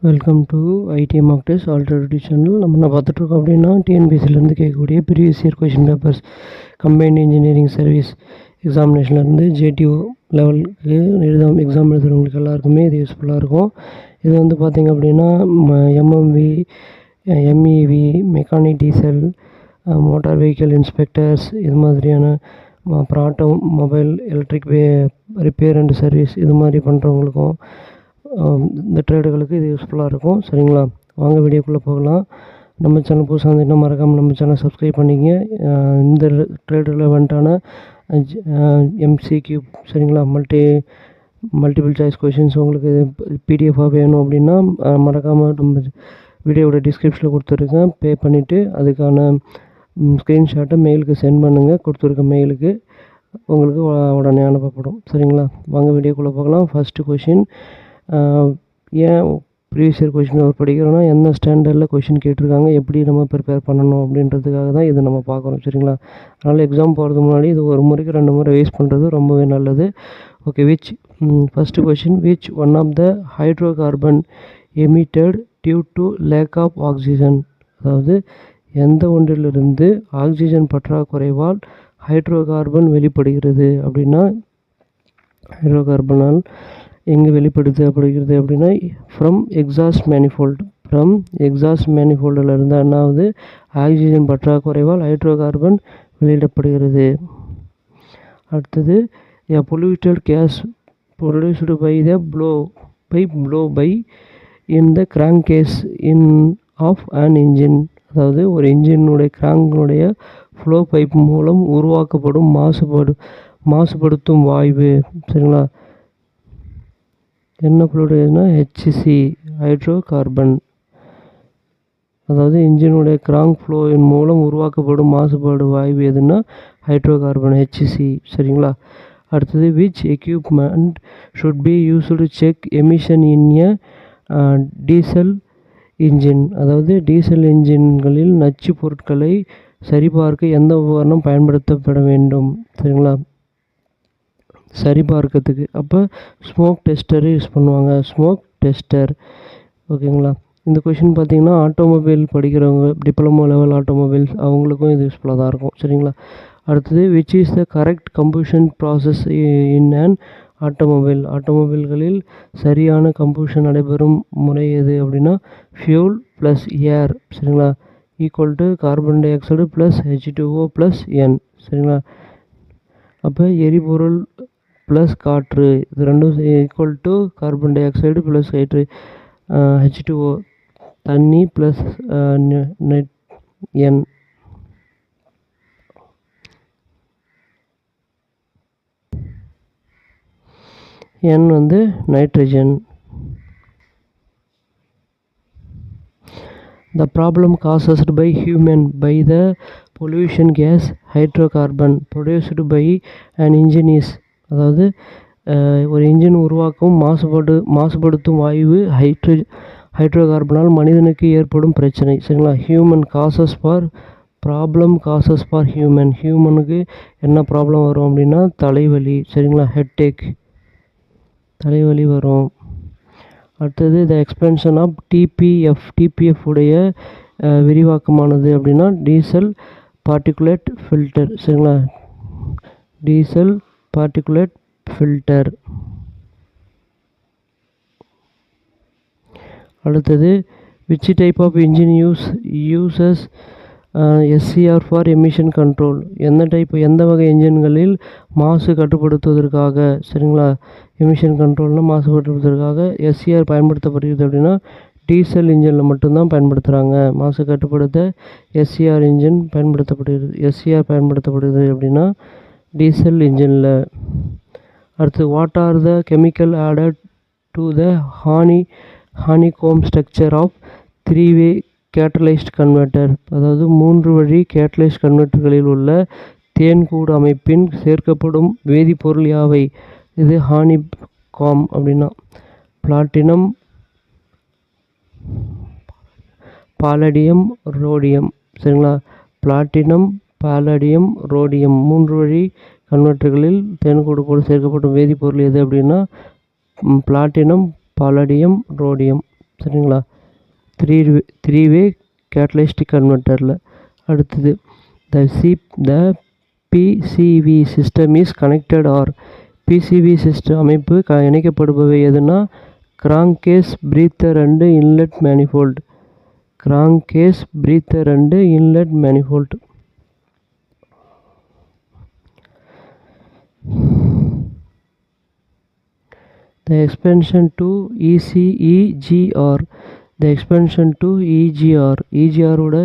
Welcome to IDM actors already channel. நம்ம என்ன பார்த்துட்ருக்கோம் அப்படின்னா, டிஎன்பிசிலேருந்து கேட்கக்கூடிய previous year question papers combined engineering service எக்ஸாமினேஷன்லேருந்து ஜேடிஓ லெவலுக்கு எக்ஸாம் எழுதுகிறவங்களுக்கு எல்லாருக்குமே இது யூஸ்ஃபுல்லாக இருக்கும். இது வந்து பார்த்திங்க அப்படின்னா MMV, MEV, mechanic diesel, motor vehicle inspectors, இது மாதிரியான அப்புறம் automobile, electric repair and service இது மாதிரி பண்ணுறவங்களுக்கும் இந்த ட்ரேடுகளுக்கு இது யூஸ்ஃபுல்லாக இருக்கும். சரிங்களா, வாங்க வீடியோக்குள்ளே போகலாம். நம்ம சேனல் புதுசாக இருந்துச்சுன்னா மறக்காமல் நம்ம சேனல் சப்ஸ்கிரைப் பண்ணிங்க. இந்த ட்ரேடு ரிலவெண்ட்டான எம்சிக்யூ சரிங்களா, மல்டிபிள் சாய்ஸ் கொஷின்ஸ் உங்களுக்கு பிடிஎஃபாக வேணும் அப்படின்னா மறக்காமல் நம்ம வீடியோவோட டிஸ்கிரிப்ஷனில் கொடுத்துருக்கேன். பே பண்ணிவிட்டு அதுக்கான ஸ்க்ரீன்ஷாட்டை மெயிலுக்கு சென்ட் பண்ணுங்கள். கொடுத்துருக்க மெயிலுக்கு உங்களுக்கு உடனே அனுப்பப்படும். சரிங்களா, வாங்க வீடியோக்குள்ளே போகலாம். ஃபஸ்ட்டு கொஷின், ஏன் ப்ரீவியஸ் இயர் கொஷின் படிக்கிறோன்னா எந்த ஸ்டாண்டர்டில் கொஷின் கேட்டிருக்காங்க, எப்படி நம்ம ப்ரிப்பேர் பண்ணணும் அப்படின்றதுக்காக தான் இது நம்ம பார்க்குறோம். சரிங்களா, அதனால் எக்ஸாம் போகிறதுக்கு முன்னாடி இது ஒரு முறைக்கு 2 முறை வேஸ்ட் பண்ணுறது ரொம்பவே நல்லது. Okay, first question, which one of the hydro carbon emitted due to lack of oxygen, அதாவது எந்த ஒன்றிலிருந்து ஆக்சிஜன் பற்றாக்குறைவால் ஹைட்ரோ கார்பன் வெளிப்படுகிறது அப்படின்னா, ஹைட்ரோ கார்பனால் எங்கே வெளிப்படுது அப்படிங்கிறது அப்படின்னா ஃப்ரம் எக்ஸாஸ்ட் மேனிஃபோல்டில் இருந்தால் என்னாவது ஆக்சிஜன் பற்றாக்குறைவால் ஹைட்ரோ கார்பன் வெளியிடப்படுகிறது. அடுத்தது, a polluted gas produced by blow by in the crankcase of an engine, அதாவது ஒரு இன்ஜினுடைய கிராங்கினுடைய ஃப்ளோ பைப் மூலம் உருவாக்கப்படும் மாசுபடுத்தும் வாயு. சரிங்களா, என்ன பொருளுடையதுன்னா HC, ஹைட்ரோ கார்பன். அதாவது இன்ஜினுடைய கிராங்க் ஃப்ளோவின் மூலம் உருவாக்கப்படும் மாசுபாடு வாயு எதுன்னா ஹைட்ரோ கார்பன், HC. சரிங்களா, அடுத்தது, which equipment should be used check emission in a diesel engine, அதாவது டீசல் இன்ஜின்களில் நச்சு பொருட்களை சரிபார்க்க எந்த உபகரணம் பயன்படுத்தப்பட வேண்டும். சரிங்களா, சரிபார்க்கிறதுக்கு அப்போ ஸ்மோக் டெஸ்டரு யூஸ் பண்ணுவாங்க, ஸ்மோக் டெஸ்டர். ஓகேங்களா, இந்த கொஷின் பார்த்திங்கன்னா ஆட்டோமொபைல் படிக்கிறவங்க, டிப்ளமோ லெவல் ஆட்டோமொபைல்ஸ் அவங்களுக்கும் இது யூஸ்ஃபுல்லாக தான் இருக்கும். சரிங்களா, அடுத்தது, which is the correct combustion process in an ஆட்டோமொபைல்களில் சரியான கம்பஷன் நடைபெறும் முறை எது அப்படின்னா ஃபியூல் ப்ளஸ் ஏர், சரிங்களா, equal to carbon di oxide plus H2O plus N. சரிங்களா, அப்போ எரிபொருள் ப்ளஸ் காற்று இது ரெண்டும் equal to carbon di oxide plus H2O தண்ணி ப்ளஸ் N. N வந்து nitrogen. The problem caused by human by the pollution gas hydrocarbon produced by an engine is, அதாவது ஒரு இன்ஜின் உருவாக்கும் மாசுபடுத்தும் வாயு ஹைட்ரோ கார்பனால் மனிதனுக்கு ஏற்படும் பிரச்சனை. சரிங்களா, ப்ராப்ளம் காசஸ் ஃபார் ஹியூமனுக்கு என்ன ப்ராப்ளம் வரும் அப்படின்னா தலைவலி. சரிங்களா, ஹெட்டேக், தலைவலி வரும். அடுத்தது, த எக்ஸ்பென்ஷன் ஆஃப் டிபிஎஃப் உடைய விரிவாக்கமானது அப்படின்னா டீசல் பார்ட்டிகுலேட் ஃபில்டர். சரிங்களா, டீசல் பார்ட்டிகுலேட் ஃபில்டர். அடுத்தது, which type of engine uses SCR for emission control, எந்த வகை என்ஜின்களில் மாசு கட்டுப்படுத்துவதற்காக, சரிங்களா, எமிஷன் கண்ட்ரோல்னால் மாசு கட்டுப்படுத்துவதற்காக SCR பயன்படுத்தப்படுகிறது அப்படின்னா டீசல் இன்ஜினில் மட்டும்தான் பயன்படுத்துகிறாங்க. மாசு கட்டுப்படுத்த SCR பயன்படுத்தப்படுகிறது அப்படின்னா டீசல் இன்ஜினில். அடுத்து, what are the chemical added to the honeycomb structure of 3-way catalyst converter, அதாவது 3 வழி கேட்டலைஸ்ட் கன்வெர்ட்டர்களில் உள்ள தேன்கூடு அமைப்பின் சேர்க்கப்படும் வேதிப்பொருள் யாவை? இது ஹானிகாம் அப்படின்னா பிளாட்டினம், பாலடியம், ரோடியம். சரிங்களா, பிளாட்டினம், பாலடியம், ரோடியம் 3 வழி கன்வெர்ட்டர்களில் தேன்கூடு போல் சேர்க்கப்படும் வேதிப்பொருள் எது அப்படின்னா பிளாட்டினம், பாலடியம், ரோடியம். சரிங்களா, த்ரீ வே கேட்டலிஸ்டிக் கன்வெர்ட்டரில். அடுத்தது the PCV system is connected are PCV system அமைப்பு இணைக்கப்படுபவை எதுனா crankcase, breather and inlet manifold. Crankcase, breather and inlet manifold. The expansion to EGR. The expansion to EGR. EGR ஓட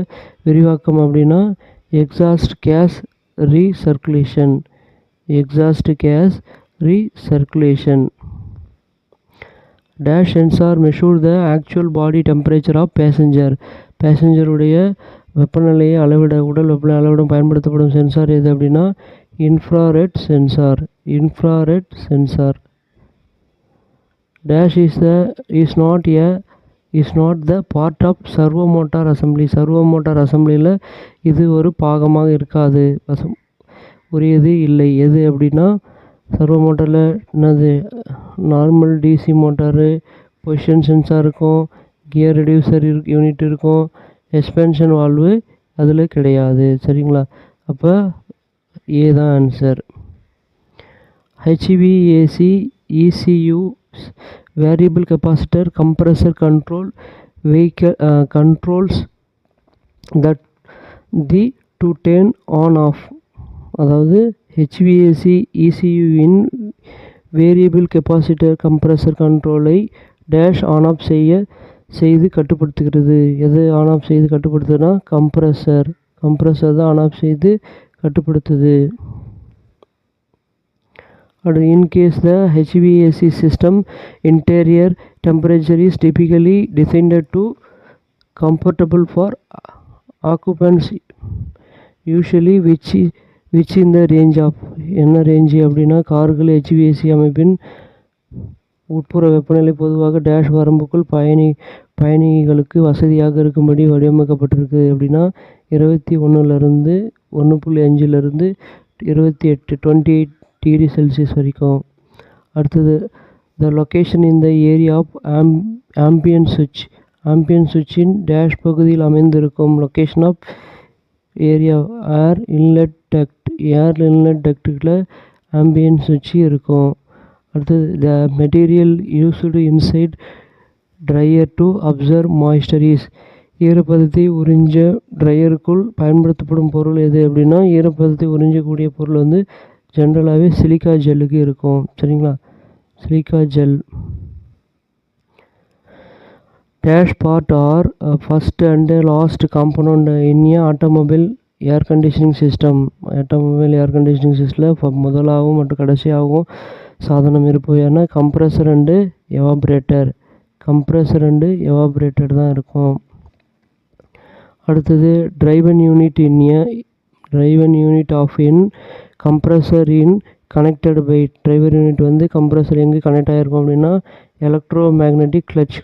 விரிவாக்கம் அப்படின்னா exhaust gas recirculation. Exhaust gas recirculation. Dash sensor measure the actual body temperature of passenger. பேசஞ்சருடைய வெப்பநிலையை அளவிட, உடல் வெப்பநிலை அளவிட பயன்படுத்தப்படும் சென்சார் எது அப்படின்னா infrared sensor. Infrared sensor. Dash is not the part of servo motor assembly. Servo motor அசம்பிளியில் இது ஒரு பாகமாக இருக்காது, உரியது இல்லை. எது அப்படின்னா சர்வோ மோட்டரில் என்னது normal DC motor, position sensor இருக்கும், கியர் ரெடியூசர் யூனிட் இருக்கும், எக்ஸ்பென்ஷன் வால்வு அதில் கிடையாது. சரிங்களா, அப்போ ஏ தான் answer. HVAC ECU variable capacitor compressor controls that the to turn on off. அதாவது HVAC ECU இன் வேரியபிள் கெப்பாசிட்டர் கம்ப்ரஸர் கண்ட்ரோலை டேஷ் ஆன் ஆஃப் செய்து கட்டுப்படுத்துகிறது. எது ஆன் ஆஃப் செய்து கட்டுப்படுத்துதுன்னா கம்ப்ரஸர் தான் ஆன் ஆஃப் செய்து கட்டுப்படுத்துது. In case the HVAC system interior temperature is typically designed to comfortable for occupants, usually which in the range of என்ன ரேஞ்சு அப்படின்னா கார்கள் HVAC அமைப்பின் உட்புற வெப்பநிலை பொதுவாக டேஷ் வரம்புக்குள் பயணிகளுக்கு வசதியாக இருக்கும்படி வடிவமைக்கப்பட்டிருக்கு. அப்படின்னா 21 1.5 28 டிகிரி செல்சியஸ் வரைக்கும். அடுத்தது the location in the area of ambient சுவிட்ச். ஆம்பியன் சுவிட்சின் டேஷ் பகுதியில் அமைந்திருக்கும். Location of area air inlet duct. Air inlet டக்டில் ஆம்பியன் சுவிட்ச் இருக்கும். அடுத்தது the material used inside dryer to absorb moisture. ஈரப்பதத்தை உறிஞ்ச ட்ரையருக்குள் பயன்படுத்தப்படும் பொருள் எது அப்படின்னா ஈரப்பதத்தை உறிஞ்சக்கூடிய பொருள் வந்து ஜென்ரலாகவே சிலிக்கா ஜெல்லுக்கு இருக்கும். சரிங்களா, silica gel. Dash part are first and last component in a automobile air conditioning system. Automobile air conditioning சிஸ்டத்தில் முதலாகவும் மற்றும் கடைசியாகவும் சாதனம் இருப்பவையான compressor and evaporator. Compressor and evaporator தான் இருக்கும். அடுத்தது driven unit of in compressor in connected by. Driver unit வந்து கம்ப்ரஸர் எங்கே கனெக்ட் ஆகிருக்கும் அப்படின்னா எலக்ட்ரோ மேக்னெட்டிக் கிளச்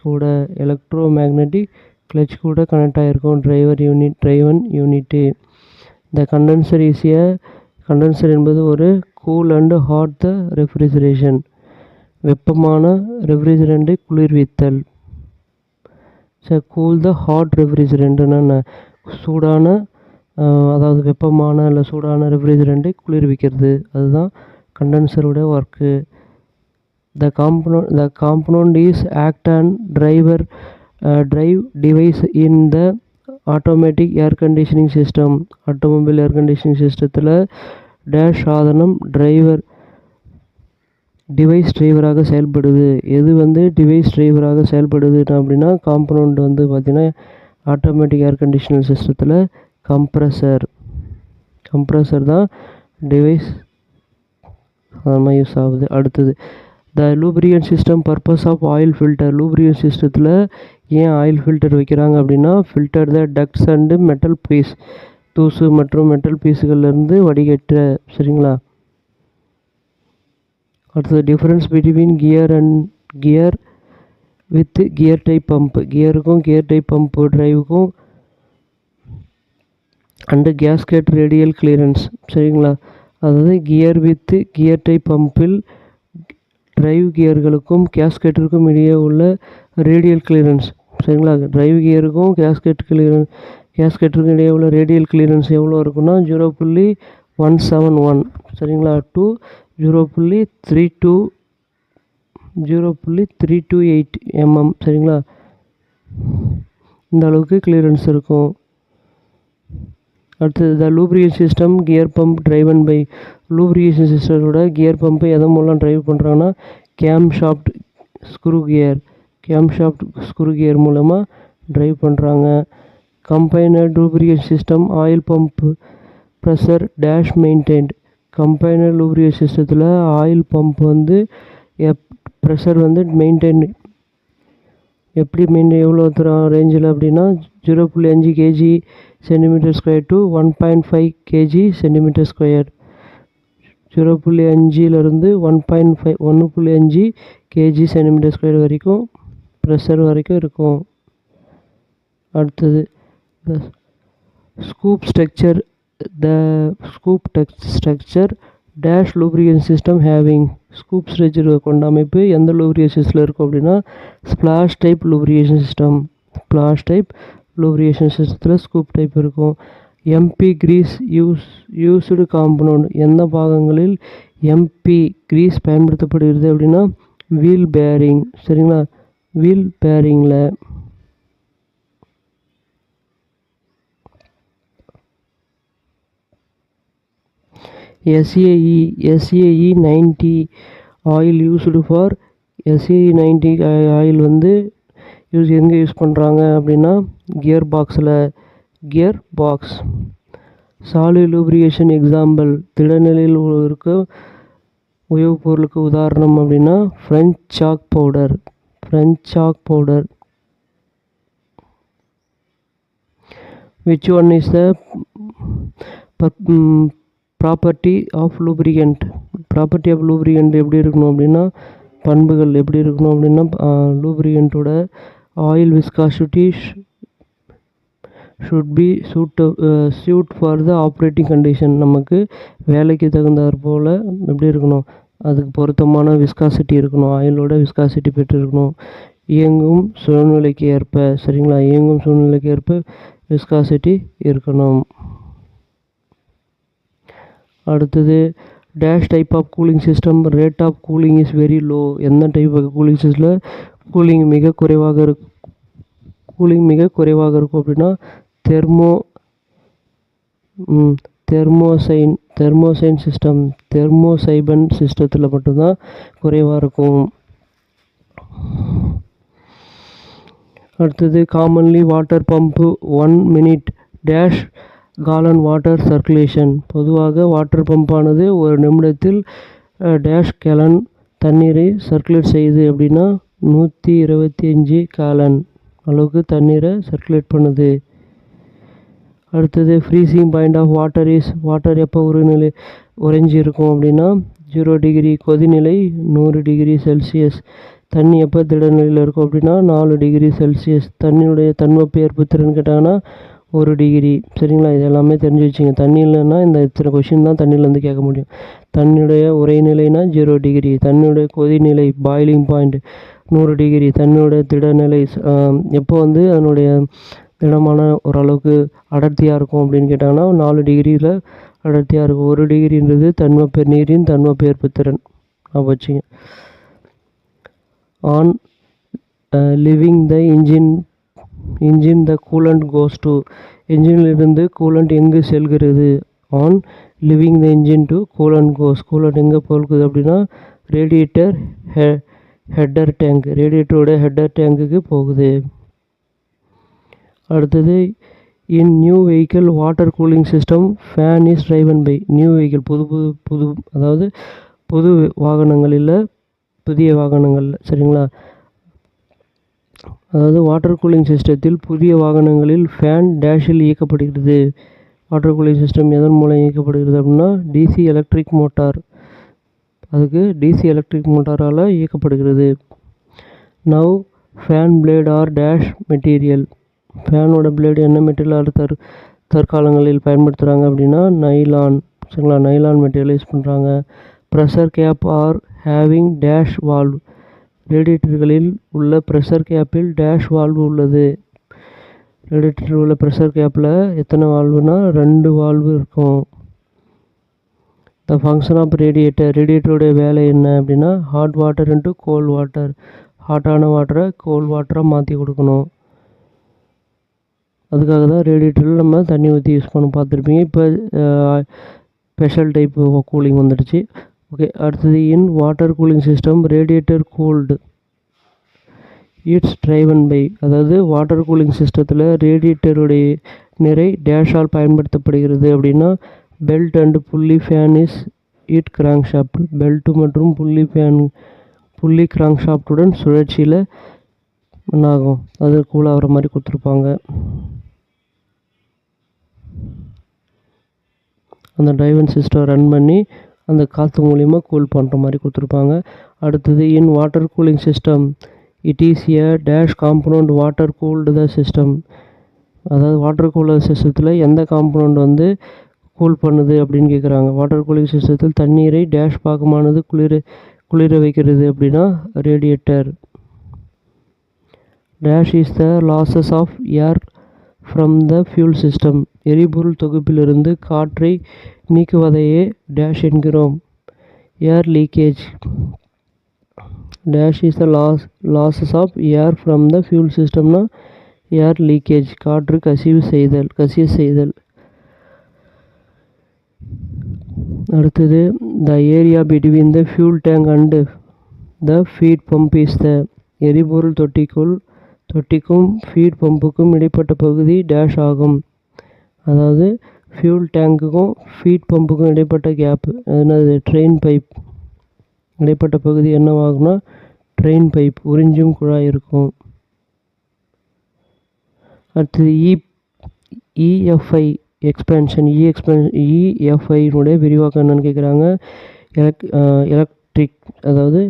கூட கனெக்ட் ஆகிருக்கும் டிரைவன் யூனிட்டு. த கண்டென்சர் என்பது ஒரு cool and hot the refrigeration. வெப்பமான ரெஃப்ரிஜரண்ட்டை குளிர்வித்தல். கூல் த ஹாட் ரெஃப்ரிஜரண்ட்னா சூடான அதாவது வெப்பமான இல்லை சூடான ரெஃப்ரிஜரண்ட்டை குளிர்விக்கிறது. அதுதான் கண்டென்சரோட work. The component is act and drive device in the automatic air conditioning system. Automobile air conditioning சிஸ்டத்தில் டேஷ் சாதனம் டிவைராக செயல்படுது. எது வந்து டிவைஸ் டிரைவராக செயல்படுது அப்படின்னா காம்பனண்ட் வந்து பார்த்திங்கன்னா ஆட்டோமேட்டிக் ஏர் கண்டிஷனிங் சிஸ்டத்தில் கம்ப்ரஸர் தான் டிவைஸ் அதமாக யூஸ் ஆகுது. அடுத்தது the lubricant system purpose of oil filter. Lubricant சிஸ்டத்தில் ஏன் ஆயில் ஃபில்டர் வைக்கிறாங்க அப்படின்னா filter the dusts and metal piece. தூசு மற்றும் மெட்டல் பீஸுகள்லேருந்து வடிகட்ட. சரிங்களா, அடுத்தது difference between gear with gear type pump. கியருக்கும் கியர் டைப் பம்ப் டிரைவுக்கும் அண்டு கேஸ்கெட் ரேடியல் கிளியரன்ஸ். சரிங்களா, அதாவது கியர் வித் கியர் டைப் பம்பில் டிரைவ் கியர்களுக்கும் கேஸ்கெட்டிற்கும் இடையே உள்ள ரேடியல் கிளியரன்ஸ் சரிங்களா. டிரைவ் கியருக்கும் கேஸ்கெட்டுக்கும் இடையே உள்ள ரேடியல் கிளியரன்ஸ் எவ்வளோ இருக்குன்னா 0.171 சரிங்களா டு 0.328 mm சரிங்களா. இந்த அளவுக்கு கிளியரன்ஸ் இருக்கும். அடுத்தது the lubrication system gear pump driven by lubrication சிஸ்டத்தோட கியர் பம்பை எதன் மூலம் டிரைவ் பண்ணுறாங்கன்னா கேம் ஷாஃப்ட் ஸ்க்ரூ கியர் மூலமாக டிரைவ் பண்ணுறாங்க. Combiner lubrication system oil pump pressure dash maintained. Combiner lubrication சிஸ்டத்தில் ஆயில் பம்ப் வந்து ப்ரெஷர் வந்து எப்படி எவ்வளோ ரேஞ்சில் அப்படின்னா 0.5 kg cm² to 1.5 kg cm². 0.5 1.5 kg cm² வரைக்கும் ப்ரெஷர் வரைக்கும் இருக்கும். அடுத்தது scoop structure dash lubrication system having. Scoop structure கொண்ட அமைப்பு எந்த லூப்ரிகேஷன் சிஸ்டத்தில் இருக்கும் அப்படின்னா ஸ்ப்ளாஷ் டைப் லூப்ரிகேஷன் சிஸ்டத்தில் ஸ்கூப் டைப் இருக்கும். எம்பி கிரீஸ் யூஸ்டு காம்பவுண்ட் எந்த பாகங்களில் எம்பி கிரீஸ் பயன்படுத்தப்படுகிறது அப்படின்னா வீல் பேரிங் சரிங்களா. வீல் பேரிங்கில். SAE 90 oil used for SAE 90 oil வந்து எங்கே யூஸ் பண்ணுறாங்க அப்படின்னா gear box. Solid lubrication example திடநிலையில் இருக்க உயவுப் பொருளுக்கு உதாரணம் அப்படின்னா French chalk powder. Which one is the property of lubricant எப்படி இருக்கணும் அப்படின்னா பண்புகள் எப்படி இருக்கணும் அப்படின்னா லூப்ரிகண்ட்டோட oil viscosity should be suit for the operating condition. நமக்கு வேலைக்கு தகுந்தாற் போல் எப்படி இருக்கணும் அதுக்கு பொருத்தமான விஸ்காசிட்டி இருக்கணும். ஆயிலோட விஸ்காசிட்டி பெற்றிருக்கணும். இயங்கும் சூழ்நிலைக்கு ஏற்ப விஸ்காசிட்டி இருக்கணும். அடுத்தது dash type of cooling system rate of cooling is very low. எந்த டைப் ஆஃப் கூலிங் சிஸ்டத்தில் கூலிங் மிக குறைவாக இருக்கும் அப்படின்னா தெர்மோசைபன் சிஸ்டத்தில் மட்டும்தான் குறைவாக இருக்கும். அடுத்தது commonly water pump 1 minute dash gallon water circulation. பொதுவாக வாட்டர் பம்பானது ஒரு நிமிடத்தில் டேஷ் கேலன் தண்ணீரை சர்க்குலேட் செய்யுது அப்படின்னா 125 கேலன் அளவுக்கு தண்ணீரை சர்க்குலேட் பண்ணுது. அடுத்தது ஃப்ரீசிங் பாயிண்ட் ஆஃப் வாட்டர் எப்போ உறைஞ்சி இருக்கும் அப்படின்னா 0 டிகிரி. கொதிநிலை 100 டிகிரி செல்சியஸ். தண்ணி எப்போ திடநிலையில் இருக்கும் அப்படின்னா 4 டிகிரி செல்சியஸ். தண்ணியுடைய தன்வெப்ப திறன் கேட்டாங்கன்னா 1 டிகிரி சரிங்களா. இது எல்லாமே தெரிஞ்சு வச்சுங்க. தண்ணி இல்லைன்னா இந்த இத்தனை கொஷின் தான் தண்ணியிலேருந்து கேட்க முடியும். தண்ணியுடைய உறைநிலைனா 0 டிகிரி. தண்ணியுடைய கொதிநிலை பாய்லிங் பாயிண்ட் 100 டிகிரி. தண்ணியோட திடநிலை எப்போ வந்து அதனுடைய திடமான ஓரளவுக்கு அடர்த்தியாக இருக்கும் அப்படின்னு கேட்டாங்கன்னா 4 டிகிரியில் அடர்த்தியாக இருக்கும். 1 டிகிரின்றது நீரின் தன்வெப்ப திறன் வச்சுங்க. On leaving the engine the coolant goes to. இன்ஜினிலிருந்து கூலண்ட் எங்கு செல்கிறது? On leaving the engine to coolant எங்கே போகுது அப்படின்னா ரேடியேட்டர் ஹெட்டர் டேங்க். ரேடியேட்டரோட ஹெட்டர் டேங்குக்கு போகுது. அடுத்தது in new vehicle water cooling system fan is driven by. New vehicle புது வாகனங்களில் சரிங்களா. அதாவது வாட்டர் கூலிங் சிஸ்டத்தில் புதிய வாகனங்களில் ஃபேன் டேஷில் இயக்கப்படுகிறது. வாட்டர் கூலிங் சிஸ்டம் எதன் மூலம் இயக்கப்படுகிறது அப்படின்னா டிசி எலக்ட்ரிக் மோட்டாரால் இயக்கப்படுகிறது. Now fan blade are dash material. ஃபேனோட பிளேடு என்ன மெட்டீரியல் தற்காலங்களில் பயன்படுத்துகிறாங்க அப்படின்னா நைலான் சரிங்களா. நைலான் மெட்டீரியல் யூஸ் பண்ணுறாங்க. Pressure cap are having dash valve. ரேடியேட்டர்களில் உள்ள ப்ரெஷர் கேப்பில் டேஷ் வால்வு உள்ளது. ரேடியேட்டரில் உள்ள ப்ரெஷர் கேப்பில் எத்தனை வால்வுனா 2 வால்வு இருக்கும். த ஃபங்க்ஷன் ஆஃப் ரேடியேட்டருடைய வேலை என்ன அப்படின்னா hot water into cold water. ஹாட்டான வாட்டரை கோல்ட் வாட்டராக மாற்றி கொடுக்கணும். அதுக்காக தான் ரேடியேட்டரில் நம்ம தண்ணி ஊற்றி யூஸ் பண்ண பார்த்துருப்பீங்க. இப்போ ஸ்பெஷல் டைப் கூலிங் வந்துடுச்சு. ஓகே, அடுத்தது in water cooling system radiator cooled it's driven by. அதாவது வாட்டர் கூலிங் சிஸ்டத்தில் ரேடியேட்டருடைய நிறை டேஷால் பயன்படுத்தப்படுகிறது அப்படின்னா belt and pulley fan is it crank shaft. Belt மற்றும் புள்ளி கிராங்க் ஷாஃப்டுடன் சுழற்சியில் என்னாகும், அது கூல் ஆகிற மாதிரி கொடுத்துருப்பாங்க. அந்த டிரைவன் சிஸ்டம் ரன் பண்ணி அந்த காற்று மூலிமா கூல் பண்ணுற மாதிரி கொடுத்துருப்பாங்க. அடுத்தது in water cooling system it is a dash component water cooled the system. அதாவது வாட்டர் கூலர் சிஸ்டத்தில் எந்த காம்பனண்ட் கூல் பண்ணுது அப்படின்னு கேட்குறாங்க. வாட்டர் கூலிங் சிஸ்டத்தில் தண்ணீரை டேஷ் பாகமானது குளிர வைக்கிறது அப்படின்னா radiator. Dash is the losses of air from the fuel system. எரிபொருள் தொகுப்பிலிருந்து காற்றை நீக்குவதையே டேஷ் என்கிறோம். Air leakage. Dash is the losses of air from the fuel சிஸ்டம்னா ஏர் லீக்கேஜ், காற்று கசிய செய்தல். அடுத்தது the area between the fuel tank and the feed pump is the. எரிபொருள் தொட்டிக்கும் ஃபீட் பம்புக்கும் இடைப்பட்ட பகுதி டேஷ் ஆகும். அதாவது ஃபியூல் டேங்க்குக்கும் ஃபீட் பம்புக்கும் இடைப்பட்ட கேப்பு என்னது ட்ரெயின் பைப். இடைப்பட்ட பகுதி என்னவாகும்னா ட்ரெயின் பைப், உறிஞ்சும் குழாய் இருக்கும். அடுத்தது இஎஃப்ஐ எக்ஸ்பென்ஷன். இஎஃப்ஐனுடைய விரிவாக்கம் என்னன்னு கேட்குறாங்க. அதாவது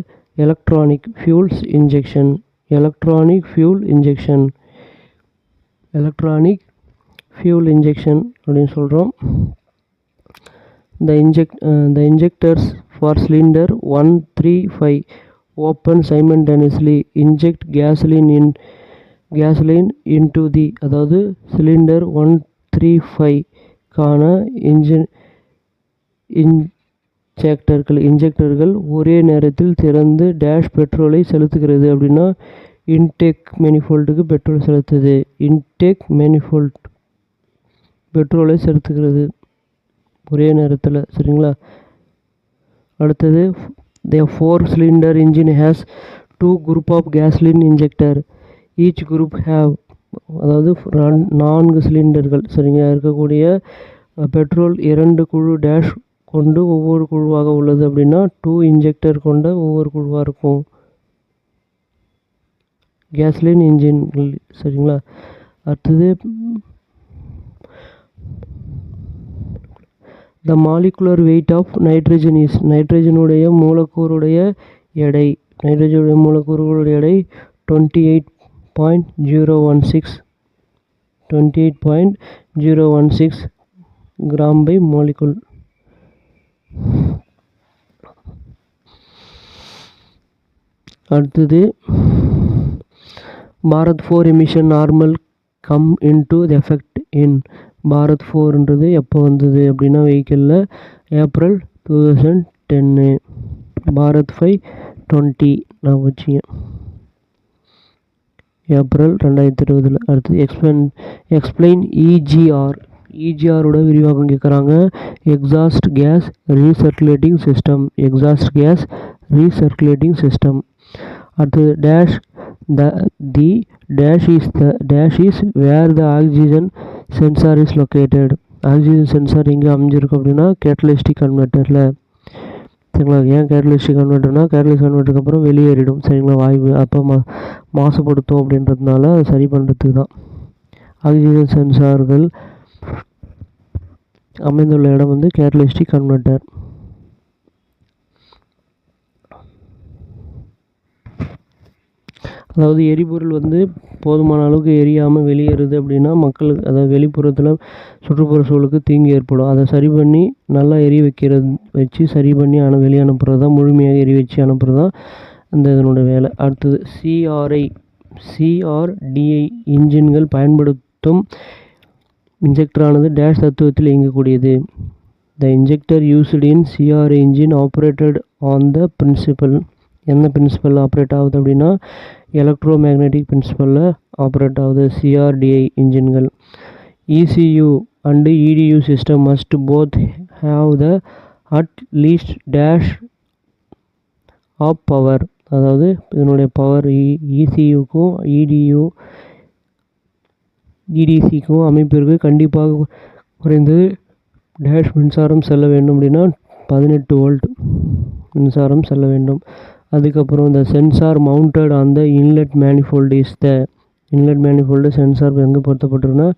electronic fuel injection. Electronic fuel injection அப்படின்னு சொல்கிறோம். The injectors for cylinder 135 open simultaneously inject gasoline into the. அதாவது சிலிண்டர் 135 கான இன்ஜெக்டர்கள் ஒரே நேரத்தில் திறந்து டேஷ் பெட்ரோலை செலுத்துகிறது அப்படின்னா இன்டேக் மேனிஃபோல்டுக்கு பெட்ரோல் செலுத்துது. இன்டேக் மேனிஃபோல்ட் பெட்ரோலை செலுத்துகிறது ஒரே நேரத்தில். சரிங்களா? அடுத்தது the 4-cylinder engine has 2 group of gasoline injector. each group have. அதாவது 4 சிலிண்டர்கள் சரிங்க இருக்கக்கூடிய பெட்ரோல் 2 குழு டேஷ் கொண்டு ஒவ்வொரு குழுவாக உள்ளது அப்படின்னா 2 இன்ஜெக்டர் கொண்ட ஒவ்வொரு குழுவாக இருக்கும் கேஸ்லின் இன்ஜின்கள். சரிங்களா? அடுத்தது the molecular weight of nitrogen is. நைட்ரஜனுடைய மூலக்கூறுடைய எடை 28.016 கிராம் பை மாலிகுல். அடுத்தது Bharat 4 emission normal come into the effect in. Bharat 4ன்றது எப்போ வந்தது அப்படின்னா வெஹிக்கிளில் ஏப்ரல் 2010. பாரத் 5 20 நான் வச்சுங்க ஏப்ரல் 2020. அடுத்தது எக்ஸ்பிளைன் இஜிஆரோட விரிவாக்கம் கேட்குறாங்க. Exhaust gas recirculating system. அடுத்தது dash the dash is where the oxygen sensor is located. Oxygen sensor எங்கே அமைஞ்சிருக்கு அப்படின்னா கேட்டலிஸ்டிக் கன்வெர்ட்டரில். சரிங்களா? ஏன் கேட்டலிஸ்டிக் கன்வெர்ட்டர்னா கேட்டலிஸ்ட் கன்வெர்ட்டருக்கு அப்புறம் வெளியேறிடும். சரிங்களா? வாயு அப்போ மாசுபடுத்தும் அப்படின்றதுனால அதை சரி பண்ணுறதுக்கு தான் ஆக்சிஜன் சென்சார்கள் அமைந்துள்ள இடம் கேட்டலிஸ்டிக் கன்வெர்ட்டர். அதாவது எரிபொருள் போதுமான அளவுக்கு எரியாமல் வெளியேறுது அப்படின்னா மக்களுக்கு, அதாவது வெளிப்புறத்தில் சுற்றுப்புற சூழலுக்கு தீங்கு ஏற்படும். அதை சரி பண்ணி நல்லா வச்சு சரி பண்ணி வெளியே அனுப்புறது தான், முழுமையாக வச்சு அனுப்புறது தான் அந்த இதனோட வேலை. அடுத்தது சிஆர்டிஐ இன்ஜின்கள் பயன்படுத்தும் இன்ஜெக்டரானது டேஷ் தத்துவத்தில் இயங்கக்கூடியது. The injector used in CRI engine operated on the principle. என்ன பிரின்சிபல் ஆப்ரேட் ஆகுது அப்படின்னா எலக்ட்ரோ மேக்னெட்டிக் பிரின்சிபலில் ஆப்ரேட் ஆகுது சிஆர்டிஐ இன்ஜின்கள். ECU and EDU system must both have the at least dash of power. அதாவது இதனுடைய பவர் ECUக்கும் EDCக்கும் அமைப்பிற்கு கண்டிப்பாக குறைந்தது டேஷ் மின்சாரம் செல்ல வேண்டும் அப்படின்னா 18 வோல்ட் மின்சாரம் செல்ல வேண்டும். அதுக்கப்புறம் இந்த சென்சார் மவுண்டட் அந்த inlet manifold is the inlet manifold sensor எங்கே பொருத்தப்பட்டிருக்குன்னா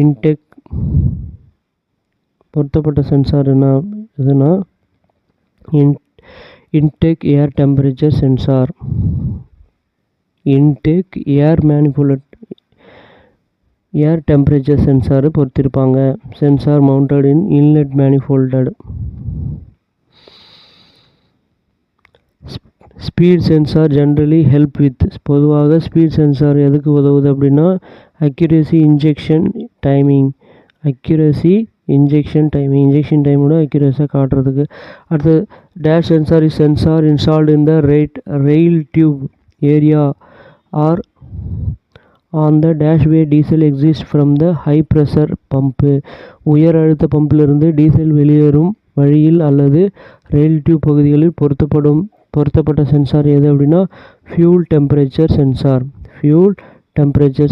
இன்டெக் பொருத்தப்பட்ட சென்சார் எதுனா intake air temperature sensor. Intake air manifold air temperature sensor பொறுத்திருப்பாங்க. Sensor mounted in inlet manifold. Speed sensor generally help with. பொதுவாக speed sensor எதுக்கு உதவுது அப்படின்னா accuracy injection timing. Injection டைமோட அக்யூரேஸாக காட்டுறதுக்கு. அடுத்து dash sensor is sensor installed in the rail tube area are on the dash way diesel exist from the high pressure pump. உயர் அழுத்த பம்பிலிருந்து டீசல் வெளியேறும் வழியில் அல்லது ரெயில் டியூப் பகுதிகளில் பொருத்தப்பட்ட சென்சார் எது அப்படின்னா ஃபியூல் டெம்பரேச்சர்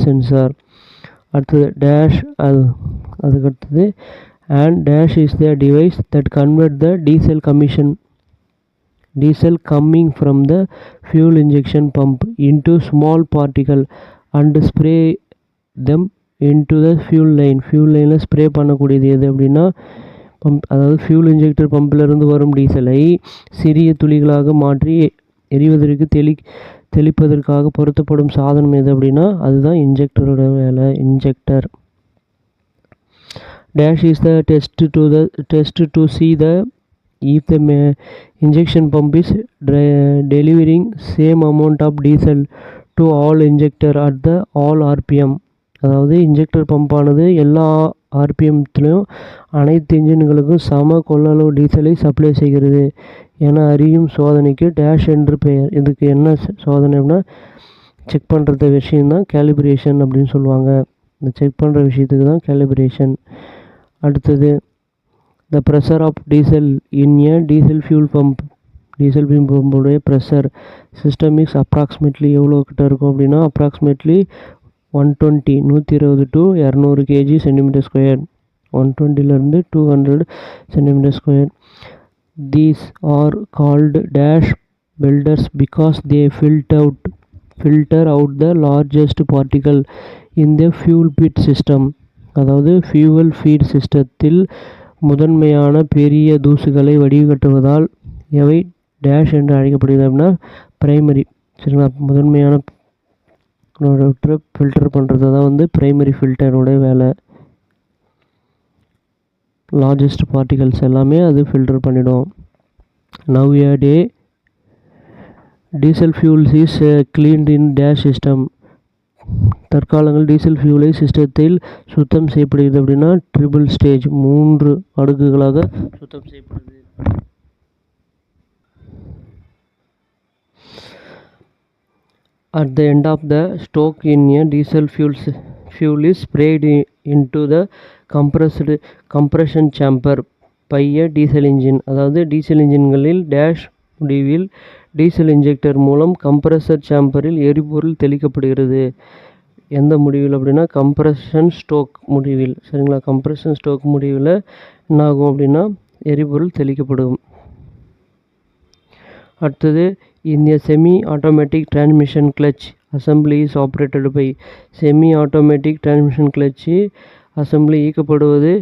சென்சார். அடுத்தது டேஷ் அதுக்கடுத்தது and dash is the device that convert the diesel coming from the fuel injection pump into small particle and spray them into the fuel line spray பண்ணக்கூடியது எது அப்படின்னா pump. அதாவது fuel injector பம்பிலிருந்து வரும் டீசலை சிறிய துளிகளாக மாற்றி எரிவதற்கு தெளிப்பதற்காக பொருத்தப்படும் சாதனம் எது அப்படின்னா அதுதான் இன்ஜெக்டரோட வேலை. Injector. Dash is the test to see if the injection pump is delivering same amount of diesel to all injector at the all RPM. அதாவது இன்ஜெக்டர் பம்பானது எல்லா ஆர்பிஎம்த்திலையும் அனைத்து இன்ஜின்களுக்கும் சம கொள்ளளவு டீசலை சப்ளை செய்கிறது என அறியும் சோதனைக்கு டேஷ் என்று பெயர். இதுக்கு என்ன சோதனை அப்படின்னா செக் பண்ணுற விஷயம்தான் கேலிப்ரேஷன் அப்படின்னு சொல்லுவாங்க. இந்த செக் பண்ணுற விஷயத்துக்கு தான் கேலிப்ரேஷன். அடுத்தது the pressure of diesel in a diesel fuel பம்புடைய ப்ரெஷர் சிஸ்டமிக்ஸ் அப்ராக்சிமேட்லி எவ்வளோ கிட்ட இருக்கும் அப்படின்னா approximately 120 to 200 kg centimetre square. 120 to 200 centimetre square. These are called dash builders because they filter out the largest particle in the fuel pit system. அதாவது fuel feet சிஸ்டத்தில் முதன்மையான பெரிய தூசுகளை வடிகட்டுவதால் எவை டேஷ் என்று அழைக்கப்படுகிறது அப்படின்னா பிரைமரி. சரிங்களா, முதன்மையான ஃபில்டர் பண்ணுறது தான் பிரைமரி ஃபில்டரோட வேலை. லார்ஜஸ்ட் பார்ட்டிகல்ஸ் எல்லாமே அது ஃபில்டர் பண்ணிடும். Now a day diesel fuels is cleaned in dash system. தற்காலங்கள் டீசல் ஃபியூலை சிஸ்டத்தில் சுத்தம் செய்யப்படுகிறது அப்படின்னா ட்ரிபிள் ஸ்டேஜ் 3 அடுக்குகளாக சுத்தம் செய்யப்படுது. At the end of the stock in a diesel fuel is sprayed into the compression chamber by a diesel engine. அதாவது diesel இன்ஜின்களில் dash முடிவில் டீசல் இன்ஜெக்டர் மூலம் கம்ப்ரஸர் சேம்பரில் எரிபொருள் தெளிக்கப்படுகிறது. எந்த முடிவில் அப்படின்னா கம்ப்ரஷன் ஸ்டோக் முடிவில். சரிங்களா, கம்ப்ரஷன் ஸ்டோக் முடிவில் என்ன ஆகும் அப்படின்னா எரிபொருள் தெளிக்கப்படும். அடுத்தது இந்த semi automatic transmission clutch assembly is operated by. Semi automatic transmission clutch assembly இயக்கப்படுவது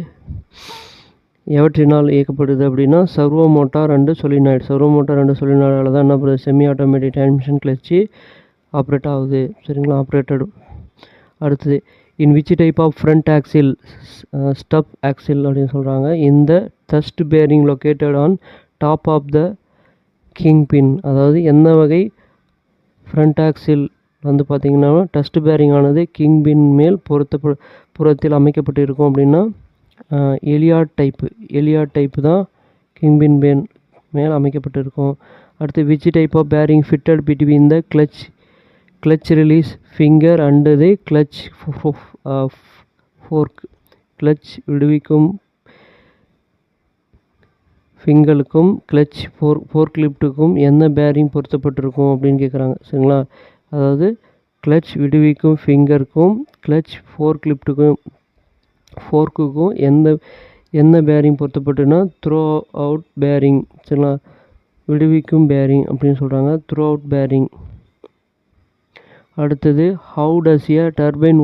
எவற்றினால் இயக்கப்படுது அப்படின்னா சர்வோ மோட்டார் அண்டு சொலினாய்டால் தான் என்ன பண்ணுறது semi automatic transmission clutch operate ஆகுது. சரிங்களா, ஆப்ரேட்டட். அடுத்தது in which type of front axle stub axle அப்படின்னு சொல்கிறாங்க. இந்த thrust bearing located on top of the king pin. அதாவது எந்த வகை ஃப்ரண்ட் ஆக்சில் வந்து பார்த்திங்கன்னா டஸ்ட் பேரிங் ஆனது கிங் பின் மேல் புறத்தில் அமைக்கப்பட்டு இருக்கும் அப்படின்னா எலியாட் டைப்பு தான் கிங் பின் மேல் அமைக்கப்பட்டு இருக்கும். அடுத்து which type of bearing fitted between the clutch release finger and the clutch fork. Clutch விடுவிக்கும் ஃபிங்கலுக்கும் கிளச் ஃபோர்க் லிஃப்ட்டுக்கும் என்ன பேரிங் பொருத்தப்பட்டிருக்கும் அப்படின்னு கேட்குறாங்க. சரிங்களா, அதாவது கிளச் விடுவிக்கும் ஃபிங்கருக்கும் கிளச் ஃபோர்க்குக்கும் என்ன பேரிங் பொருத்தப்பட்டுன்னா த்ரோ அவுட் பேரிங். சரிங்களா, விடுவிக்கும் பேரிங் அப்படின்னு சொல்கிறாங்க, த்ரோ அவுட் பேரிங். அடுத்தது how does a turbine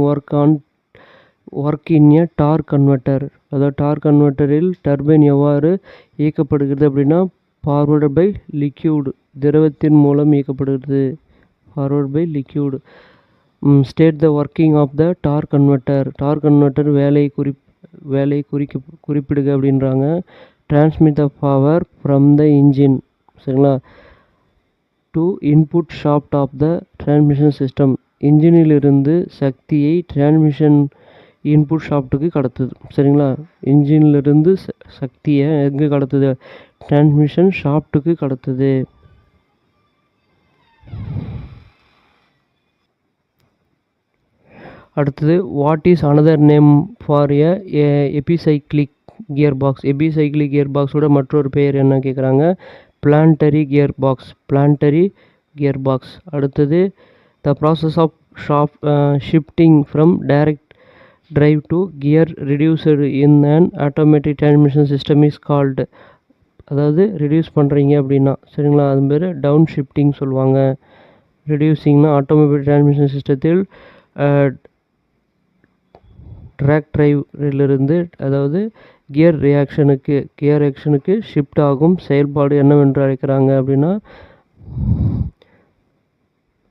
work in a torque converter. அதாவது டார்க் கன்வெர்ட்டரில் டர்பைன் எவ்வாறு இயக்கப்படுகிறது அப்படின்னா ஃபார்வர்டு பை லிக்யூடு, திரவத்தின் மூலம் இயக்கப்படுகிறது. Forward by liquid. State the working of the torque converter வேலையை குறிப்பிடுக அப்படின்றாங்க. Transmit the power from the engine. சரிங்களா, to input shaft of the transmission system. இன்ஜினிலிருந்து சக்தியை டிரான்ஸ்மிஷன் இன்புட் ஷாஃப்ட்டுக்கு கடத்துது. சரிங்களா, இன்ஜினிலிருந்து சக்தியை எங்கே கடத்துது, டிரான்ஸ்மிஷன் ஷாஃப்ட்டுக்கு கடத்துது. அடுத்தது what is another name for epicyclic gear box. Epicyclic gear பாக்ஸோட மற்றொரு பெயர் என்ன கேட்குறாங்க, பிளான்டரி கியர் பாக்ஸ். அடுத்தது the process of shifting from direct drive to gear reduced in an automatic transmission system is called. அதாவது ரெடியூஸ் பண்ணுறீங்க அப்படின்னா சரிங்களா, அது பேர் டவுன் ஷிஃப்டிங் சொல்லுவாங்க. ரெடியூசிங்னா ஆட்டோமேட்டிக் டிரான்ஸ்மிஷன் சிஸ்டத்தில் ட்ராக் டிரைவிலிருந்து அதாவது கியர் ஆக்ஷனுக்கு ஷிஃப்ட் ஆகும் செயல்பாடு என்னவென்று அழைக்கிறாங்க அப்படின்னா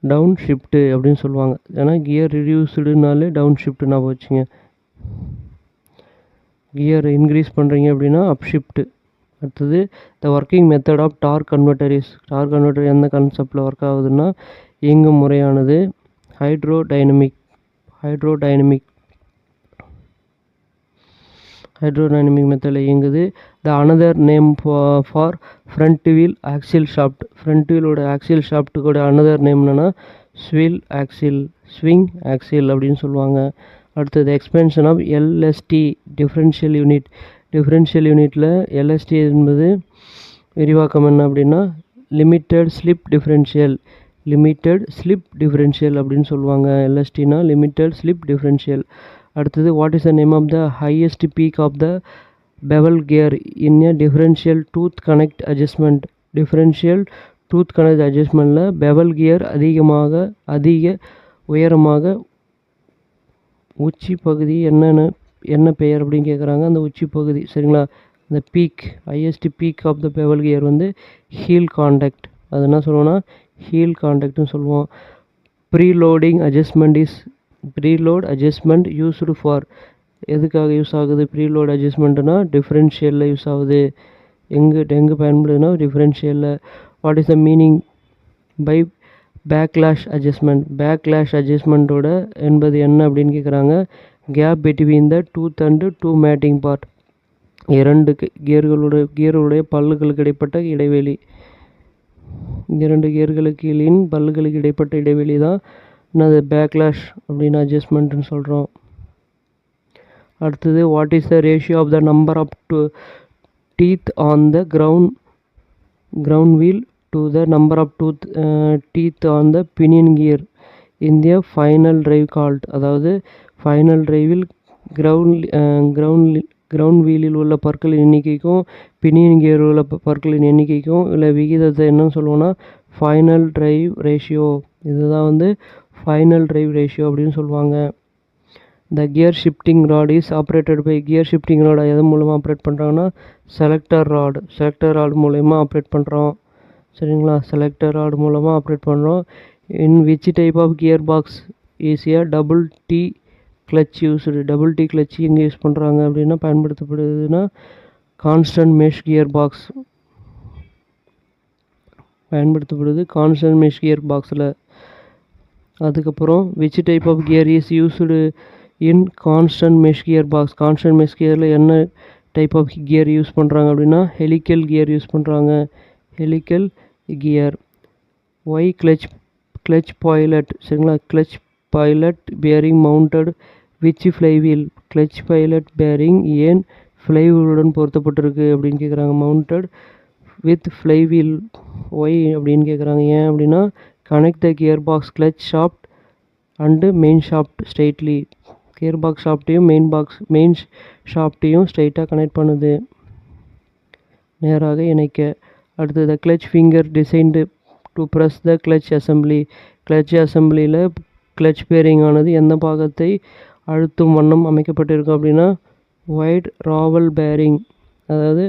டவுன் ஷிஃப்ட்டு அப்படின்னு சொல்லுவாங்க. ஏன்னா கியர் ரிடியூஸ்டுனாலே டவுன் ஷிஃப்ட் நான் வச்சுங்க. கியர் இன்க்ரீஸ் பண்ணுறீங்க அப்படின்னா அப் ஷிஃப்ட்டு. அடுத்தது the working method of torque converter எந்த கான்செப்டில் ஒர்க் ஆகுதுன்னா இயங்கும் முறையானது ஹைட்ரோடைனமிக் மெத்தடில் இயங்குது. The another name for front wheel axle shaft. Front வீலோட ஆக்சில் ஷாஃப்ட்டுக்கோட அனதர் நேம் என்னென்னா ஸ்விங் ஆக்சில் அப்படின்னு சொல்லுவாங்க. அடுத்தது எக்ஸ்பென்ஷன் ஆஃப் எல்எஸ்டி டிஃப்ரென்ஷியல் யூனிட்டில் எல்எஸ்டி என்பது விரிவாக்கம் என்ன அப்படின்னா லிமிட்டட் ஸ்லிப் டிஃப்ரென்ஷியல் அப்படின்னு சொல்லுவாங்க. எல்எஸ்டினா லிமிட்டட் ஸ்லிப் டிஃப்ரென்ஷியல். அடுத்தது what is the name of the highest peak of the bevel gear in a differential tooth connect அட்ஜஸ்ட்மெண்ட்டில் பெவல் கியர் அதிக உயரமாக உச்சி பகுதி என்ன பெயர் அப்படின்னு கேட்குறாங்க. அந்த உச்சி பகுதி சரிங்களா, இந்த highest peak of the bevel gear வந்து ஹீல் கான்டாக்ட். அது என்ன சொல்லுவோம்னா ஹீல் கான்டாக்ட்னு சொல்லுவோம். ப்ரீலோட் அட்ஜஸ்ட்மெண்ட் யூஸ்டு ஃபார் எதுக்காக யூஸ் ஆகுது, ப்ரீலோட் அட்ஜஸ்ட்மெண்ட்னா டிஃப்ரென்ஷியலில் யூஸ் ஆகுது. எங்கே பயன்படுதுன்னா டிஃப்ரென்ஷியலில். What is the meaning by backlash அட்ஜஸ்ட்மெண்ட்டோட என்பது என்ன அப்படின்னு கேட்குறாங்க. Gap between the tooth and two mating part. இரண்டு கியர்களுடைய பல்லுகளுக்கு இடைப்பட்ட இடைவெளி. பல்லுகளுக்கு இடைப்பட்ட இடைவெளி தான் என்னது பேக்லாஷ் அப்படின்னு அட்ஜஸ்ட்மெண்ட்னு சொல்கிறோம். அடுத்தது what is the ratio of the number of teeth on the crown wheel to the number of teeth on the pinion gear in the final drive called. அதாவது ஃபைனல் டிரைவில் கிரவுண்ட் வீலில் உள்ள பற்களின் எண்ணிக்கைக்கும் பினியன் கியரில் உள்ள பற்களின் எண்ணிக்கைக்கும் இல்லை விகிதத்தை என்னன்னு சொல்லுவோன்னா ஃபைனல் டிரைவ் ரேஷியோ. இதுதான் வந்து ஃபைனல் டிரைவ் ரேஷியோ அப்படின்னு சொல்லுவாங்க. The gear shifting rod is operated by. Gear shifting rod எதன் மூலமாக ஆப்ரேட் பண்ணுறாங்கன்னா செலக்டர் ராட் மூலயமா ஆப்ரேட் பண்ணுறோம். சரிங்களா, செலக்டர் ராட் மூலமாக ஆப்ரேட் பண்ணுறோம். In which type of gear box is a double declutch எங்கே யூஸ் பண்ணுறாங்க அப்படின்னா பயன்படுத்தப்படுதுன்னா கான்ஸ்டன்ட் மெஷ் கியர் பாக்ஸ் பயன்படுத்தப்படுது. கான்ஸ்டன்ட் மெஷ் கியர் பாக்ஸில் அதுக்கப்புறம் which type of gear is used in constant mesh gear box. Constant mesh கியரில் என்ன type of gear use பண்ணுறாங்க அப்படின்னா ஹெலிக்கல் கியர் யூஸ் பண்ணுறாங்க. Helical gear. Why clutch pilot, சரிங்களா, clutch pilot bearing mounted which flywheel. Clutch pilot bearing ஏன் ஃப்ளைவீலுடன் பொருத்தப்பட்டிருக்கு அப்படின்னு கேட்குறாங்க. மவுண்டட் வித் ஃப்ளைவீல் ஒய் அப்படின்னு கேட்குறாங்க. ஏன் அப்படின்னா connect the gear box clutch shaft and main shaft straightly. Gear box ஷாஃப்ட்டையும் மெயின் ஷாஃப்ட்டையும் ஸ்ட்ரைட்டாக கனெக்ட் பண்ணுது, நேராக இணைக்க. அடுத்தது clutch finger designed to press the clutch assembly. Clutch அசம்பிளியில் கிளச் பேரிங் ஆனது எந்த பாகத்தை அழுத்தும் வண்ணம் அமைக்கப்பட்டிருக்கும் அப்படின்னா வைட் ராவல் பேரிங், அதாவது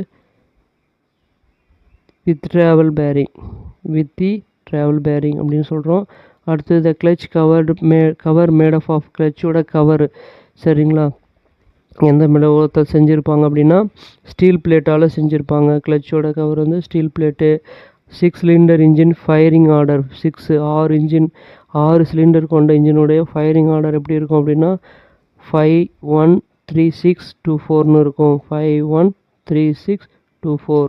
வித் ட்ராவல் பேரிங் அப்படின்னு சொல்கிறோம். அடுத்தது கிளச் கவர் மேட் ஆஃப் கிளச்சோட கவர், சரிங்களா, எந்த உலகத்தை செஞ்சுருப்பாங்க அப்படின்னா ஸ்டீல் பிளேட்டால் செஞ்சுருப்பாங்க. கிளச்சோட கவர் வந்து steel plate. 6 cylinder engine firing order. 6 cylinder கொண்ட இன்ஜினுடைய ஃபயரிங் ஆர்டர் எப்படி இருக்கும் அப்படின்னா 5 1 3 6 2 4ன்னு இருக்கும். 5 1 3 6 2 4.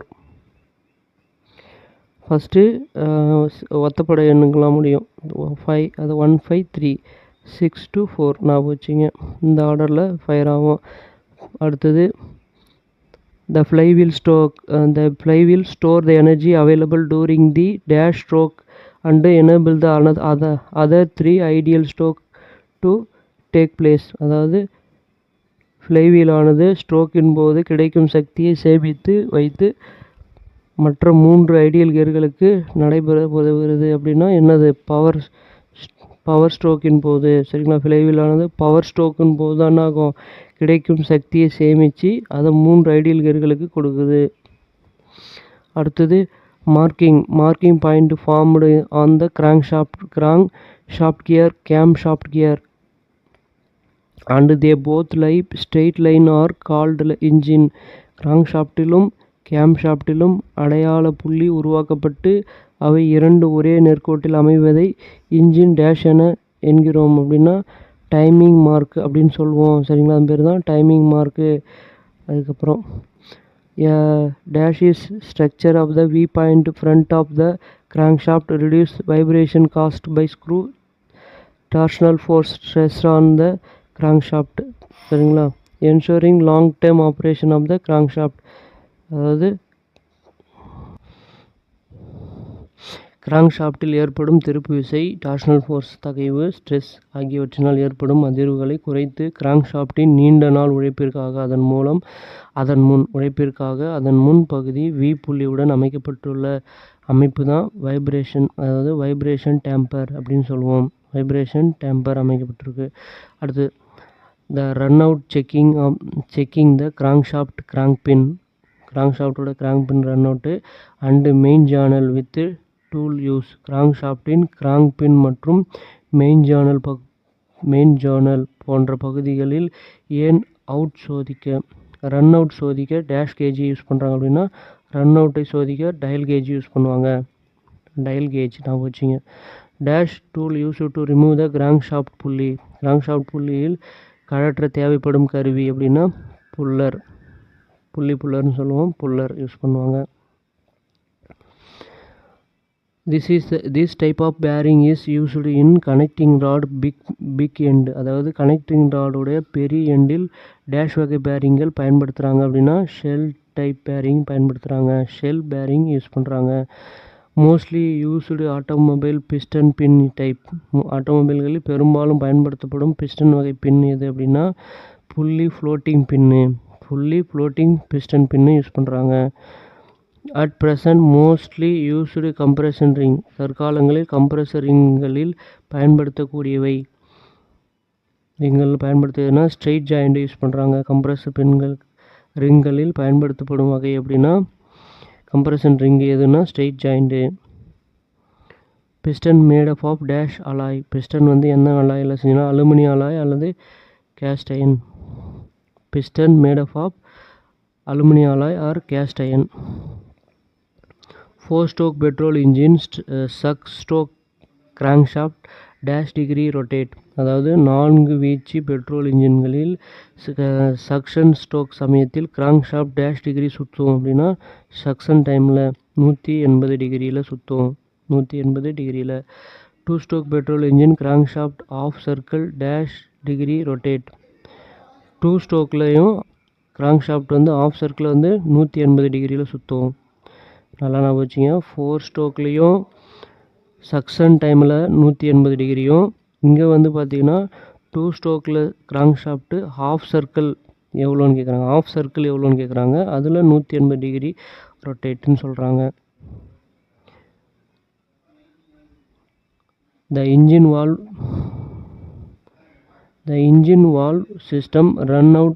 ஃபஸ்ட்டு ஒத்தப்படை எண்ணுங்களாம் முடியும். 5 அது 1 5 3 6 2 4 ஞாபகம் வச்சுங்க. இந்த ஆர்டரில் ஃபயர் ஆகும். அடுத்தது the flywheel store the energy available during the dash stroke and enable the other 3 ideal stroke to take place. அதாவது ஃப்ளைவீல் ஆனது ஸ்ட்ரோக்கின் போது கிடைக்கும் சக்தியை சேமித்து வைத்து மற்ற 3 ஐடியல் கியர்களுக்கு நடைபெற உதவுகிறது. அப்படின்னா என்னது? பவர் ஸ்ட்ரோக்கின் போது, சரிங்களா. ஃப்ளைவீல் ஆனது பவர் ஸ்ட்ரோக்கின் போது தான் ஆகும், கிடைக்கும் சக்தியை சேமித்து அதை 3 ஐடியல் கியர்களுக்கு கொடுக்குது. அடுத்தது marking point formed on the crank shaft gear cam shaft gear and they both lie straight line are called engine. Crank ஷாஃப்டிலும் கேம் ஷாஃப்டிலும் அடையாள புள்ளி உருவாக்கப்பட்டு அவை 2 ஒரே நேர்கோட்டில் அமைவதை இன்ஜின் டேஷ் என என்கிறோம். அப்படின்னா டைமிங் மார்க் அப்படின்னு சொல்லுவோம், சரிங்களா. அது பேர் தான் டைமிங் மார்க்கு. அதுக்கப்புறம் dash is structure of the V point front of the crank shaft reduce vibration caused by screw torsional force stress on the crank shaft, சரிங்களா. Ensuring long term operation of the crank shaft, அதாவது crank ஷாஃப்டில் ஏற்படும் திருப்பு விசை, torsional force, தகைவு, stress ஆகியவற்றினால் ஏற்படும் அதிர்வுகளை குறைத்து கிராங்க் ஷாஃப்டின் நீண்ட நாள் உழைப்பிற்காக அதன் முன் பகுதி வி புள்ளியுடன் அமைக்கப்பட்டுள்ள அமைப்பு தான் வைப்ரேஷன், அதாவது வைப்ரேஷன் டேம்பர் அப்படின்னு சொல்லுவோம். வைப்ரேஷன் டேம்பர் அமைக்கப்பட்டிருக்கு. அடுத்து the run out checking the crank ஷாஃப்டோட crank pin run out and main journal with tool use. Crank ஷாஃப்டின் கிராங்க் பின் மற்றும் மெயின் ஜானல் போன்ற பகுதிகளில் ரன் அவுட் சோதிக்க டேஷ் கேஜ் யூஸ் பண்ணுறாங்க. அப்படின்னா ரன் அவுட்டை சோதிக்க டயல் கேஜ் யூஸ் பண்ணுவாங்க. டயல் கேஜ் நான் வச்சுங்க. Dash tool use to remove the crank shaft புள்ளியில் கழற்ற தேவைப்படும் கருவி அப்படின்னா புல்லர்னு சொல்லுவோம். புல்லர் யூஸ் பண்ணுவாங்க. This type of bearing is used in connecting rod big end, அதாவது கனெக்டிங் ராடுடைய பெரிய எண்டில் டேஷ் வகை பேரிங்கள் பயன்படுத்துகிறாங்க. அப்படின்னா ஷெல் டைப் பேரிங் பயன்படுத்துகிறாங்க. ஷெல் பேரிங் யூஸ் பண்ணுறாங்க. Mostly used automobile piston pin type. ஆட்டோமொபைல்களில் பெரும்பாலும் பயன்படுத்தப்படும் பிஸ்டன் வகை பின் எது அப்படின்னா fully floating piston pin use பண்ணுறாங்க. At present mostly used compression ring. தற்காலங்களில் கம்ப்ரெசர் ரிங்களில் பயன்படுத்தக்கூடியவை ஸ்ட்ரெயிட் ஜாயிண்ட் யூஸ் பண்ணுறாங்க. கம்ப்ரெசர் ரிங்களில் பயன்படுத்தப்படும் வகை அப்படின்னா கம்ப்ரெஷன் ரிங் எதுனா straight joint. Piston made of dash alloy. Piston வந்து என்ன அலாயில் செஞ்சுன்னா அலுமினியம் அலாய் அல்லது cast iron. Piston made of aluminium alloy or cast iron. 4-stroke petrol engine, suck stroke crankshaft dash degree rotate. அதாவது 4 வீச்சு petrol இன்ஜின்களில் suction stroke சமயத்தில் crank shaft dash degree சுற்றும் அப்படின்னா சக்ஷன் டைமில் 180 டிகிரியில் சுற்றும். 180 டிகிரியில். 2 stroke petrol engine crank shaft half circle dash degree rotate. 2 ஸ்ட்ரோக்லேயும் கிராங்க் ஷாஃப்ட் வந்து ஆஃப் சர்க்கிள் வந்து 180 டிகிரியில் சுற்றும். நல்லா ஞாபகம் வச்சுங்க. 4 ஸ்ட்ரோக்லேயும் சக்ஷன் டைமில் 180 டிகிரியும், இங்கே வந்து பார்த்திங்கன்னா 2 ஸ்ட்ரோக்கில் கிராங்க் ஷாஃப்ட்டு ஆஃப் சர்க்கிள் எவ்வளோன்னு கேட்குறாங்க. ஆஃப் சர்க்கிள் எவ்வளோன்னு கேட்குறாங்க. அதில் 180 டிகிரி ரொட்டேட்டுன்னு சொல்கிறாங்க. The engine valve system run out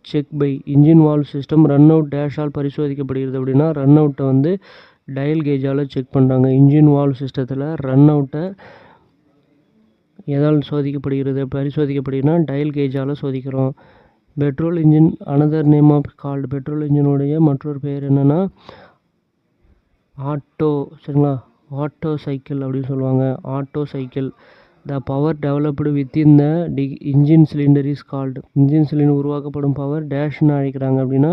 check by engine valve system run out dash ஆல் பரிசோதிக்கப்படுகிறது அப்படின்னா ரன் அவுட்டை வந்து டயல் கேஜால் செக் பண்ணுறாங்க. இன்ஜின் வால்வ் சிஸ்டத்தில் ரன் அவுட்டை எதால் பரிசோதிக்கப்படுகிறதுனா டயல் கேஜால் சோதிக்கிறோம். Petrol engine another name of called. Petrol இன்ஜினுடைய மற்றொரு பெயர் என்னென்னா ஆட்டோ. சரிங்களா, ஆட்டோ சைக்கிள் அப்படின்னு சொல்லுவாங்க. Auto cycle. The power developed within the engine cylinder is called. Engine cylinder உருவாக்கப்படும் பவர் டேஷ்னு அழைக்கிறாங்க அப்படின்னா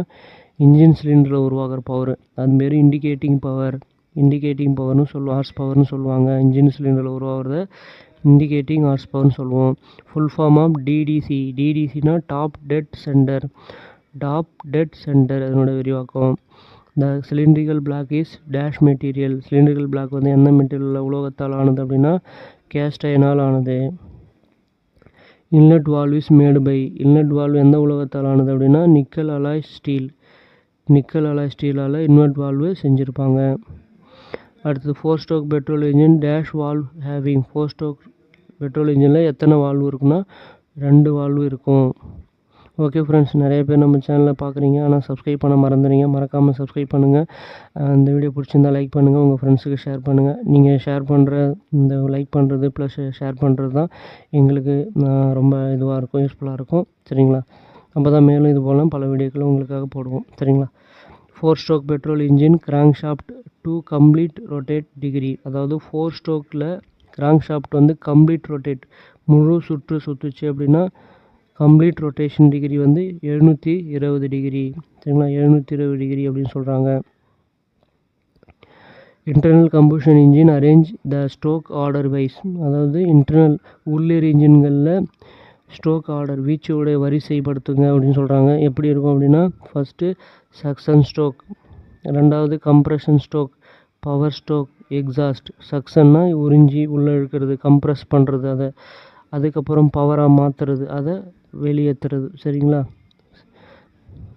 இன்ஜின் சிலிண்டரில் உருவாக்குற பவர் அதுமாரி இண்டிகேட்டிங் பவர்னு சொல்லுவோம். ஹார்ஸ் பவர்னு சொல்லுவாங்க. இன்ஜின் சிலிண்டரில் உருவாகிறத இண்டிகேட்டிங் ஹார்ஸ் பவர்னு சொல்லுவோம். Full form of TDC. டிடிசினா டாப் டெட் சென்டர். அதனோட விரிவாக்கம். The cylindrical block is dash material. Cylindrical block வந்து எந்த மெட்டீரியலில் உலோகத்தால் ஆனது அப்படின்னா கேஸ்ட் அயனால் ஆனது. Inlet valve is made by. Inlet valve எந்த உலோகத்தால் ஆனது அப்படின்னா நிக்கல் அலாய் ஸ்டீலால் இன்லெட் வால்வு செஞ்சுருப்பாங்க. அடுத்தது 4 stroke petrol engine dash valve having. 4 stroke petrol இன்ஜினில் எத்தனை வால்வு இருக்குன்னா 2 வால்வு இருக்கும். ஓகே ஃப்ரெண்ட்ஸ், நிறைய பேர் நம்ம சேனலில் பார்க்குறீங்க, ஆனால் சப்ஸ்கிரைப் பண்ண மறந்துடுங்க. மறக்காமல் சப்ஸ்கிரைப் பண்ணுங்கள். இந்த வீடியோ பிடிச்சிருந்தால் லைக் பண்ணுங்கள், உங்கள் ஃப்ரெண்ட்ஸுக்கு ஷேர் பண்ணுங்கள். நீங்கள் ஷேர் பண்ணுற இந்த லைக் பண்ணுறது ப்ளஸ் ஷேர் பண்ணுறது தான் எங்களுக்கு ரொம்ப இதுவாக இருக்கும், யூஸ்ஃபுல்லாக இருக்கும். சரிங்களா, அப்போ தான் மேலும் இது போல் பல வீடியோக்களும் உங்களுக்காக போடுவோம். சரிங்களா. 4 stroke petrol engine crank shaft to complete rotate degree. அதாவது 4 ஸ்ட்ரோக்கில் கிராங்க் ஷாஃப்ட் வந்து கம்ப்ளீட் ரொட்டேட் முழு சுற்றுச்சு அப்படின்னா கம்ப்ளீட் ரொட்டேஷன் டிகிரி வந்து 720 டிகிரி. சரிங்களா, 720 டிகிரி அப்படின்னு சொல்கிறாங்க. Internal combustion engine arrange the stroke order wise. அதாவது இன்டர்னல் உள்ளீர் இன்ஜின்களில் ஸ்ட்ரோக் ஆர்டர் வீச்சோடைய வரிசைப்படுத்துங்க அப்படின்னு சொல்கிறாங்க. எப்படி இருக்கும் அப்படின்னா ஃபஸ்ட்டு சக்ஷன் ஸ்ட்ரோக், ரெண்டாவது compression stroke, power stroke, exhaust. சக்ஷன்னா உறிஞ்சி உள்ளே இழுக்கிறது, கம்ப்ரெஸ் பண்ணுறது, அதுக்கப்புறம் பவராக மாற்றுறது, அதை வெளியேற்றுறது. சரிங்களா,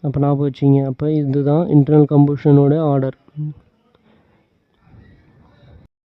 அப்போ ஞாபகம் வச்சிங்க. அப்போ இதுதான் இன்டர்னல் கம்பஷனோட ஆர்டர்.